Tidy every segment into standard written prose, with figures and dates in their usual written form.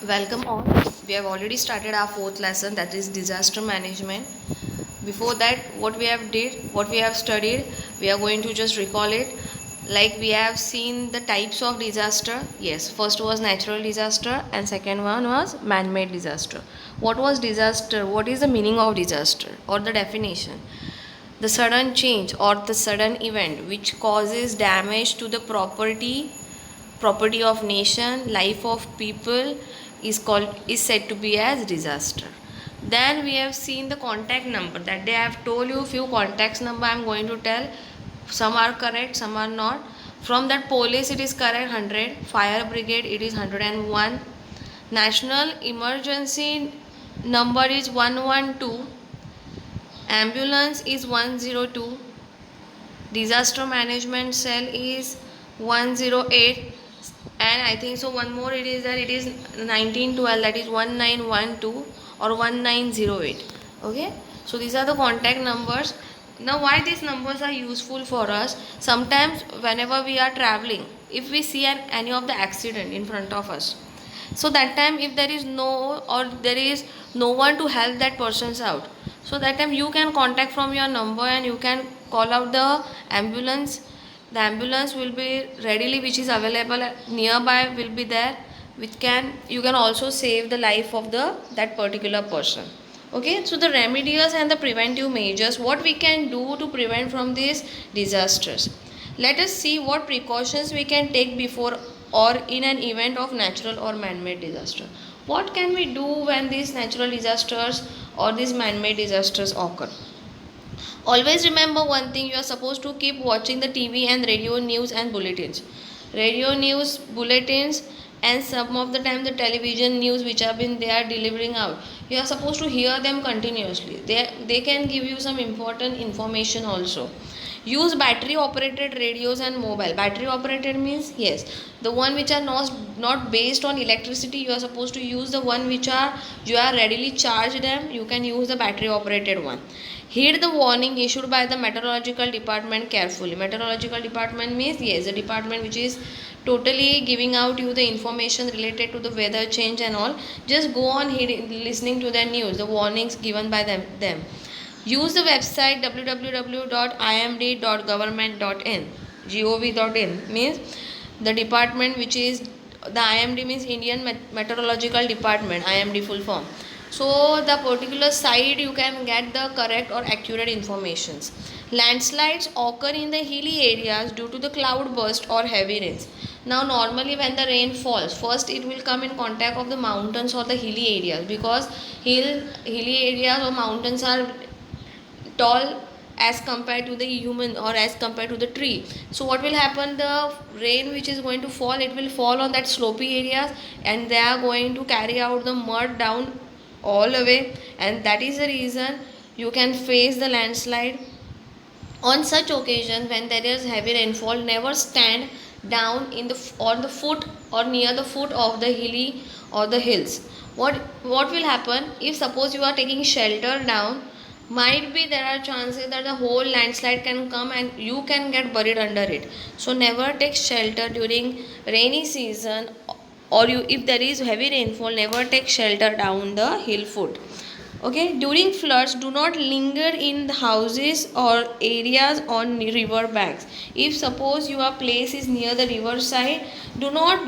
Welcome all. We have already started our fourth lesson, that is disaster management. Before that, what we have studied, we are going to just recall it. Like we have seen the types of disaster. Yes, first was natural disaster and second one was man-made disaster. What was disaster? What is the meaning of disaster or the definition? The sudden change or the sudden event which causes damage to the property of nation, life of people, is said to be as disaster. Then we have seen the contact number, that they have told you few contacts number. I am going to tell, some are correct, some are not. From that, police it is correct 100, fire brigade it is 101, national emergency number is 112, ambulance is 102, disaster management cell is 108, and I think so one more it is that it is 1912, that is 1912 or 1908. Okay, so these are the contact numbers. Now why these numbers are useful for us? Sometimes whenever we are traveling, if we see any of the accident in front of us, so that time if there is no one to help that persons out, so that time you can contact from your number and you can call out the ambulance. The ambulance will be readily, which is available nearby, will be there, which can, you can also save the life of the that particular person. Okay, so the remedies and the preventive measures, what we can do to prevent from these disasters. Let us see what precautions we can take before or in an event of natural or man-made disaster. What can we do when these natural disasters or these man-made disasters occur? Always remember one thing, you are supposed to keep watching the TV and radio news and bulletins. Radio news, bulletins, and some of the time the television news which have been they are delivering out. You are supposed to hear them continuously. They can give you some important information also. Use battery operated radios and mobile. Battery operated means, yes, the one which are not based on electricity. You are supposed to use the one which are, you are readily charge them. You can use the battery operated one. Heed the warning issued by the meteorological department carefully. Meteorological department means, yes, the department which is totally giving out you the information related to the weather change and all. Just go on listening to the news, the warnings given by them. Use the website www.imd.government.in. gov.in means the department which is, the IMD means Indian Meteorological Department, IMD full form. So the particular site you can get the correct or accurate informations. Landslides occur in the hilly areas due to the cloud burst or heavy rains. Now normally when the rain falls, first it will come in contact of the mountains or the hilly areas, because hilly areas or mountains are tall as compared to the human or as compared to the tree. So what will happen, the rain which is going to fall, it will fall on that slopy areas and they are going to carry out the mud down all the way, and that is the reason you can face the landslide. On such occasion when there is heavy rainfall, never stand down on the foot or near the foot of the hilly or the hills. What will happen if suppose you are taking shelter down, might be there are chances that the whole landslide can come and you can get buried under it. So never take shelter during rainy season, or you, if there is heavy rainfall, never take shelter down the hill foot. Okay, during floods, do not linger in the houses or areas on river banks. If suppose your place is near the river side, do not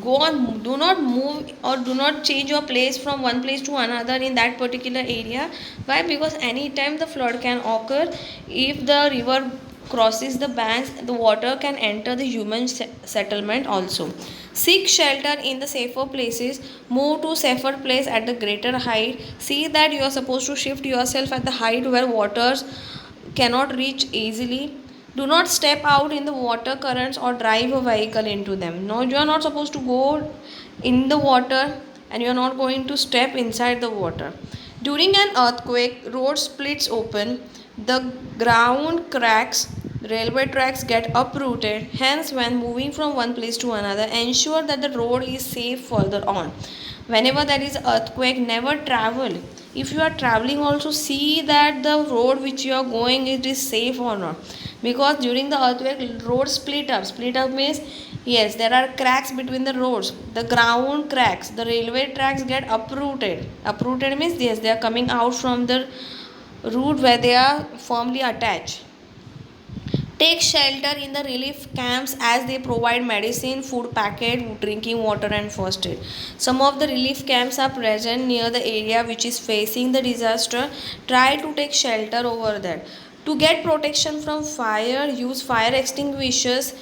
go on, do not move or do not change your place from one place to another in that particular area. Why? Because anytime the flood can occur. If the river crosses the banks, the water can enter the human settlement also. Seek shelter in the safer places. Move to safer place at the greater height. See that you are supposed to shift yourself at the height where waters cannot reach easily. Do not step out in the water currents or drive a vehicle into them. No, you are not supposed to go in the water and you are not going to step inside the water. During an earthquake, road splits open, the ground cracks, railway tracks get uprooted. Hence, when moving from one place to another, ensure that the road is safe further on. Whenever there is earthquake, never travel. If you are traveling, also see that the road which you are going it is safe or not. because during the earthquake roads split up means yes, there are cracks between the roads, the ground cracks, the railway tracks get uprooted means yes, they are coming out from the route where they are firmly attached. Take shelter in the relief camps as they provide medicine, food packet, drinking water and first aid. Some of the relief camps are present near the area which is facing the disaster. Try to take shelter over there. To get protection from fire, use fire extinguishers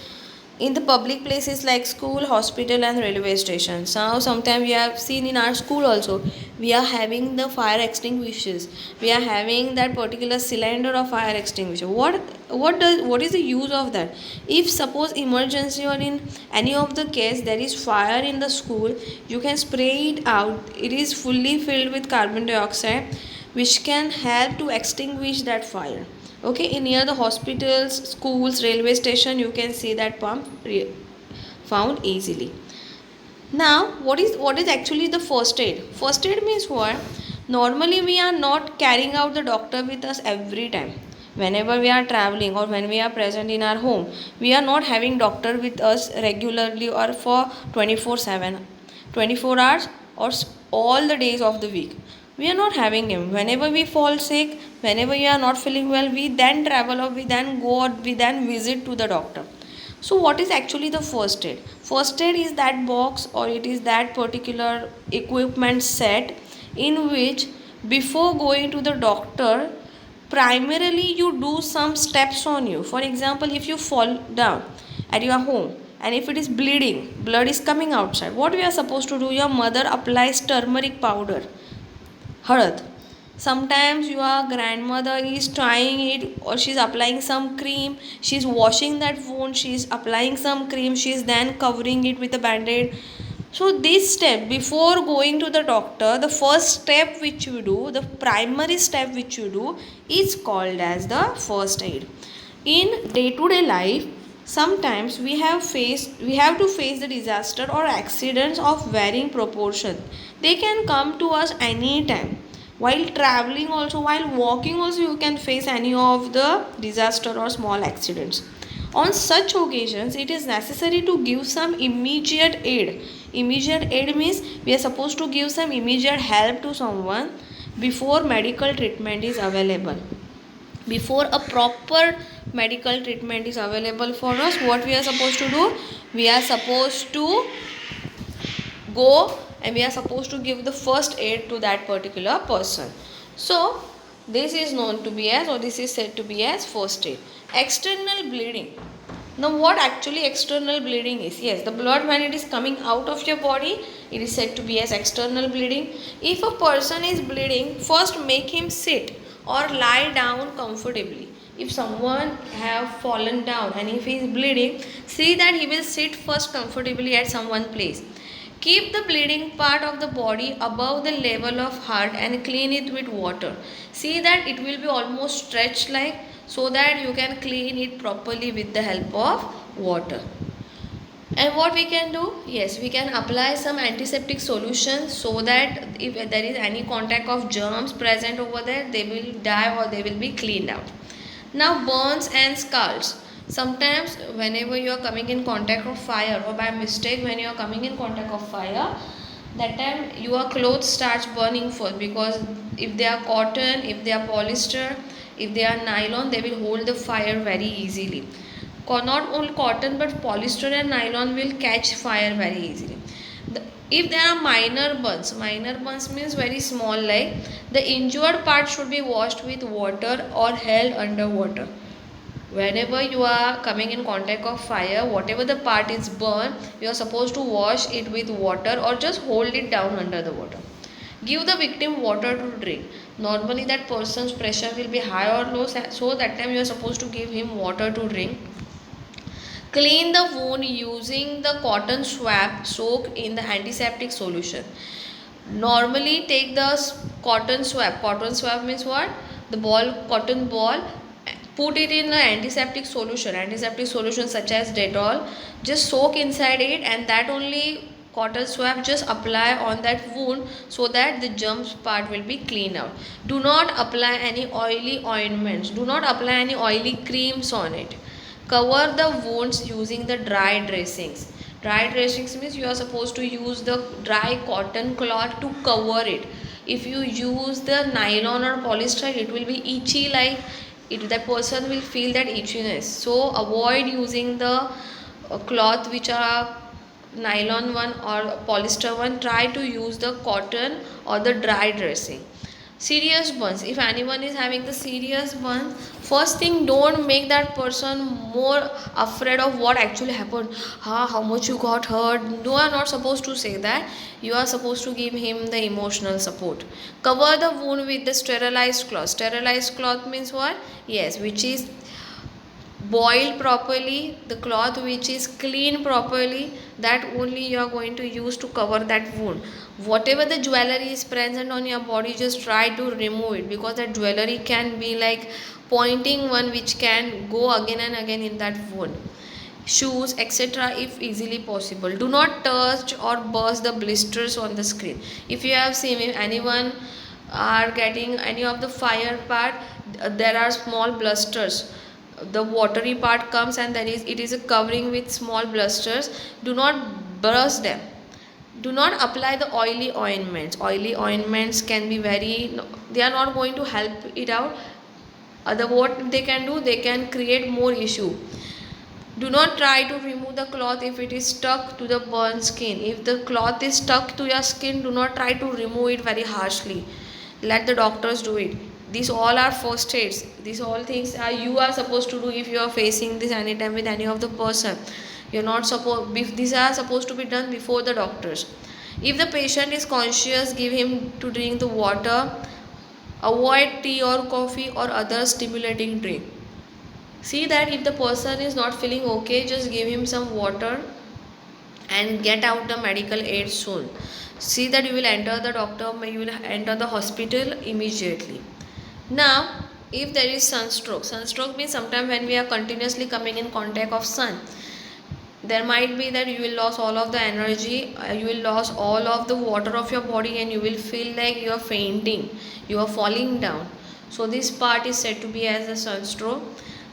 in the public places like school, hospital and railway stations. Now sometimes we have seen in our school also, we are having the fire extinguishers, we are having that particular cylinder of fire extinguisher. What is the use of that? If suppose emergency or in any of the case there is fire in the school, you can spray it out. It is fully filled with carbon dioxide which can help to extinguish that fire. Okay, in near the hospitals, schools, railway station, you can see that pump found easily. Now what is actually the first aid? First aid means what? Normally we are not carrying out the doctor with us every time. Whenever we are traveling or when we are present in our home, we are not having doctor with us regularly or for 24/7, 24 hours or all the days of the week. We are not having him. Whenever we fall sick, whenever we are not feeling well, we then travel or we then go or we then visit to the doctor. So what is actually the first aid? First aid is that box or it is that particular equipment set in which before going to the doctor, primarily you do some steps on you. For example, if you fall down at your home and if it is bleeding, blood is coming outside, what we are supposed to do? Your mother applies turmeric powder, halad. Sometimes your grandmother is trying it or she's applying some cream, she's washing that wound, she's applying some cream, she's then covering it with a band-aid. So this step before going to the doctor, the first step which you do, the primary step which you do is called as the first aid. In day to day life, sometimes we have to face the disaster or accidents of varying proportion. They can come to us anytime. While traveling also, while walking also, you can face any of the disaster or small accidents. On such occasions, it is necessary to give some immediate aid. Immediate aid means we are supposed to give some immediate help to someone before medical treatment is available. Before a proper medical treatment is available for us, what we are supposed to do? We are supposed to go and we are supposed to give the first aid to that particular person. So this is known to be as, or this is said to be as first aid. External bleeding. Now what actually external bleeding is? Yes, the blood when it is coming out of your body, it is said to be as external bleeding. If a person is bleeding, first make him sit or lie down comfortably. If someone have fallen down and if he is bleeding, see that he will sit first comfortably at some one place. Keep the bleeding part of the body above the level of heart and clean it with water. See that it will be almost stretched like, so that you can clean it properly with the help of water. And what we can do? Yes, we can apply some antiseptic solution so that if there is any contact of germs present over there, they will die or they will be cleaned out. Now burns and scars. Sometimes whenever you are coming in contact of fire or by mistake when you are coming in contact of fire, that time your clothes starts burning first, because if they are cotton, if they are polyester, if they are nylon, they will hold the fire very easily. Not only cotton but polyester and nylon will catch fire very easily. If there are minor burns means very small, like the injured part should be washed with water or held under water. Whenever you are coming in contact of fire, whatever the part is burned, you are supposed to wash it with water or just hold it down under the water. Give the victim water to drink. Normally that person's pressure will be high or low, so that time you are supposed to give him water to drink. Clean the wound using the cotton swab soaked in the antiseptic solution. Normally take the cotton swab. Cotton swab means what? The cotton ball. Put it in an antiseptic solution such as Dettol. Just soak inside it, and that only cotton swab, just apply on that wound so that the germs part will be cleaned out. Do not apply any oily ointments, do not apply any oily creams on it. Cover the wounds using the dry dressings. Dry dressings means you are supposed to use the dry cotton cloth to cover it. If you use the nylon or polyester, it will be itchy, like that person will feel that itchiness. So avoid using the cloth which are nylon one or polyester one. Try to use the cotton or the dry dressing. Serious burns, if anyone is having the serious burn, first thing, don't make that person more afraid of what actually happened. How much you got hurt. You are not supposed to say that. You are supposed to give him the emotional support. Cover the wound with the sterilized cloth. Sterilized cloth means what? Yes, which is boiled properly, the cloth which is cleaned properly, that only you are going to use to cover that wound. Whatever the jewelry is present on your body, just try to remove it, because that jewelry can be like pointing one which can go again and again in that wound. Shoes, etc., if easily possible. Do not touch or burst the blisters on the skin. If you have seen, if anyone are getting any of the fire part, there are small blisters, the watery part comes and it is a covering with small blisters. Do not burst them. Do not apply the oily ointments. Oily ointments can be they are not going to help it out. What they can do, they can create more issue. Do not try to remove the cloth if it is stuck to the burn skin. If the cloth is stuck to your skin, do not try to remove it very harshly. Let the doctors do it. These all are first aids. These all things are you are supposed to do if you are facing this anytime with any of the person. You're not supposed. These are supposed to be done before the doctors. If the patient is conscious, give him to drink the water. Avoid tea or coffee or other stimulating drink. See that if the person is not feeling okay, just give him some water and get out the medical aid soon. See that you will enter the doctor, you will enter the hospital immediately. Now, if there is sunstroke means sometimes when we are continuously coming in contact of sun, there might be that you will lose all of the energy, you will lose all of the water of your body, and you will feel like you are fainting, you are falling down. So this part is said to be as a sunstroke.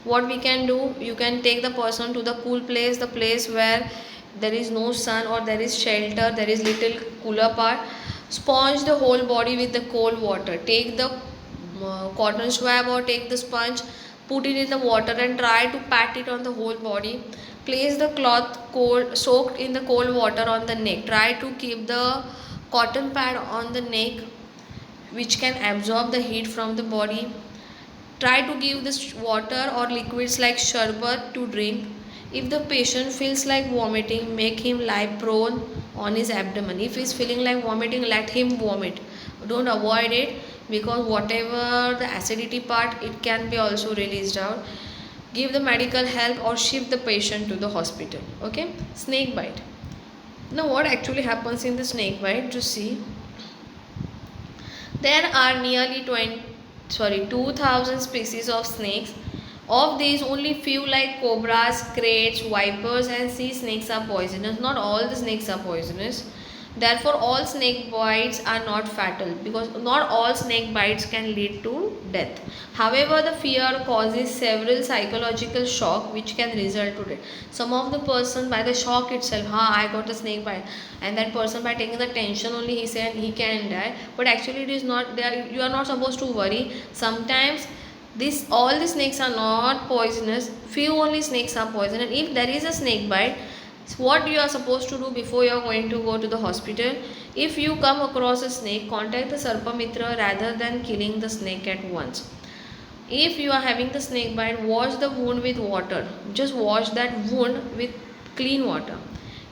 What we can do, you can take the person to the cool place, the place where there is no sun or there is shelter, there is little cooler part. Sponge the whole body with the cold water. Take the cotton swab or take the sponge, put it in the water and try to pat it on the whole body. Place the cloth soaked in the cold water on the neck. Try to keep the cotton pad on the neck, which can absorb the heat from the body. Try to give this water or liquids like sherbet to drink. If the patient feels like vomiting, make him lie prone on his abdomen. If he is feeling like vomiting, let him vomit. Don't avoid it, because whatever the acidity part, it can be also released out. Give the medical help or shift the patient to the hospital. Okay. Snake bite. Now what actually happens in the snake bite? Just see. There are nearly 2,000 species of snakes. Of these, only few like cobras, kraits, vipers and sea snakes are poisonous. Not all the snakes are poisonous. Therefore, all snake bites are not fatal, because not all snake bites can lead to death. However, the fear causes several psychological shock which can result to death. Some of the person, by the shock itself, I got a snake bite, and that person, by taking the tension only, he said he can die. But actually it is not there. You are not supposed to worry. Sometimes all the snakes are not poisonous. Few only snakes are poisonous. If there is a snake bite, what you are supposed to do before you are going to go to the hospital? If you come across a snake, contact the Sarpamitra rather than killing the snake at once. If you are having the snake bite, wash the wound with water. Just wash that wound with clean water.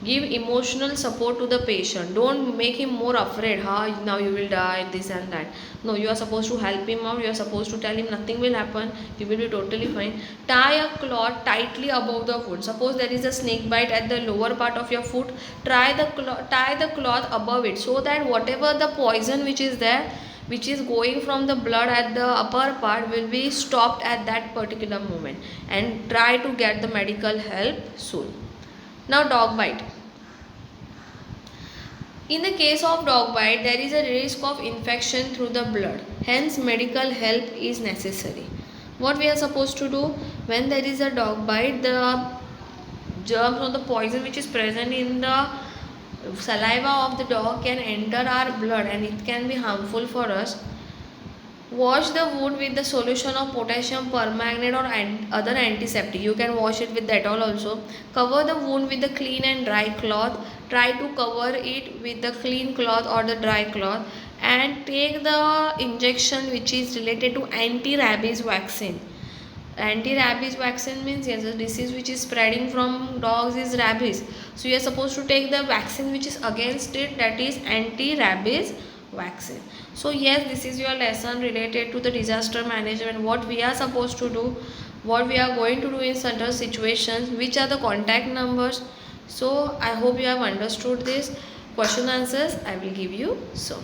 Give emotional support to the patient. Don't make him more afraid. Now you will die, this and that. No, you are supposed to help him out. You are supposed to tell him nothing will happen. You will be totally fine. Tie a cloth tightly above the foot. Suppose there is a snake bite at the lower part of your foot. Tie the cloth above it, so that whatever the poison which is there, which is going from the blood at the upper part, will be stopped at that particular moment. And try to get the medical help soon. Now dog bite. In the case of dog bite, there is a risk of infection through the blood. Hence, medical help is necessary. What we are supposed to do when there is a dog bite, the germs or the poison which is present in the saliva of the dog can enter our blood and it can be harmful for us. Wash the wound with the solution of potassium permanganate or other antiseptic. You can wash it with Dettol also. Cover the wound with the clean and dry cloth. Try to cover it with the clean cloth or the dry cloth, and take the injection which is related to anti-rabies vaccine. Anti-rabies vaccine means, yes, the disease which is spreading from dogs is rabies. So you are supposed to take the vaccine which is against it, that is anti-rabies vaccine. So yes, this is your lesson related to the disaster management, what we are supposed to do, what we are going to do in certain situations, which are the contact numbers. So I hope you have understood this. Question answers I will give you soon.